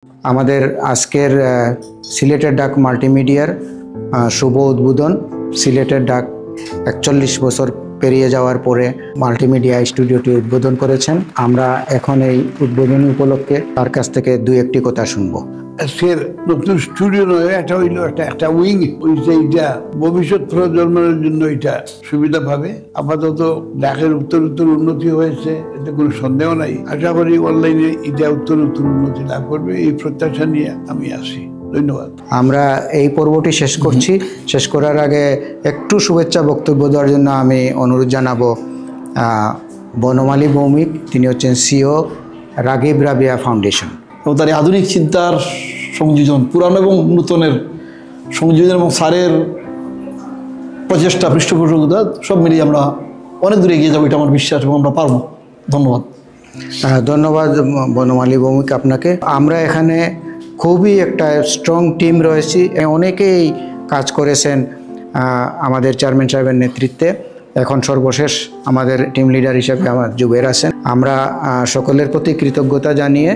আমাদের আজকের সিলেটের ডাক মাল্টিমিডিয়ার শুভ উদ্বোধন। সিলেটের ডাক ৪১ বছর পেরিয়ে যাওয়ার পরে মাল্টিমিডিয়া স্টুডিওটি উদ্বোধন করেছেন। আমরা এখন এই উদ্বোধনী উপলক্ষে তার কাছ থেকে দুই একটি কথা শুনবো। আজকের নতুন স্টুডিও নয়, এটা হইল একটা উইং হইছে। এইটা ভবিষ্যৎ প্রজন্মের জন্য এটা সুবিধা পাবে। আপাতত ডাকের উত্তর উন্নতি হয়েছে, এতে কোনো সন্দেহ নাই। আশা করি অনলাইনে এটা উত্তর উন্নতি লাভ করবে, এই প্রত্যাশা নিয়ে আমি আসি। ধন্যবাদ। আমরা এই পর্বটি শেষ করছি। শেষ করার আগে একটু শুভেচ্ছা বক্তব্য দেওয়ার জন্য আমি অনুরোধ জানাবো বনমালী ভৌমিক। তিনি হচ্ছেন সিও রাগিব রাবিয়া ফাউন্ডেশন। এবং তার আধুনিক চিন্তার সংযোজন, পুরানো এবং নূতনের সংযোজন এবং স্যারের প্রচেষ্টা, পৃষ্ঠপোষকতা সব মিলিয়ে আমরা অনেক দূরে এগিয়ে যাবো, এটা আমার বিশ্বাস এবং আমরা পারবো। ধন্যবাদ। ধন্যবাদ বনমালী ভৌমিক আপনাকে। আমরা এখানে খুবই একটা স্ট্রং টিম রয়েছি, অনেকেই কাজ করেছেন আমাদের চেয়ারম্যান সাহেবের নেতৃত্বে। এখন সর্বশেষ আমাদের টিম লিডার হিসেবে আমার জুবের আছেন। আমরা সকলের প্রতি কৃতজ্ঞতা জানিয়ে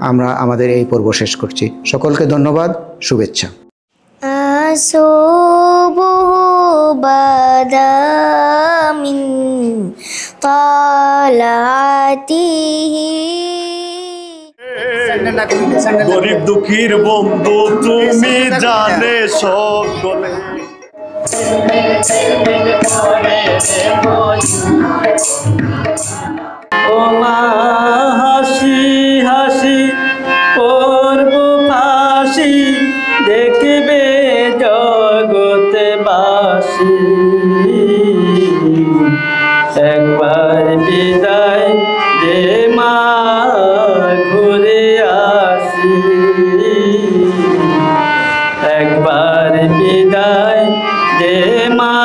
আমরা আমাদের এই পর্ব শেষ করছি। সকলকে ধন্যবাদ, শুভেচ্ছা। গরিব দুঃখীর বন্ধু তুমি জানে সকলে। ও মা হাসি হাসি করব ফাঁসি, দেখবে জগতে বাসি। একবার বিদায় দে মা, ঘুরে আসি। একবার বিদায় দে মা।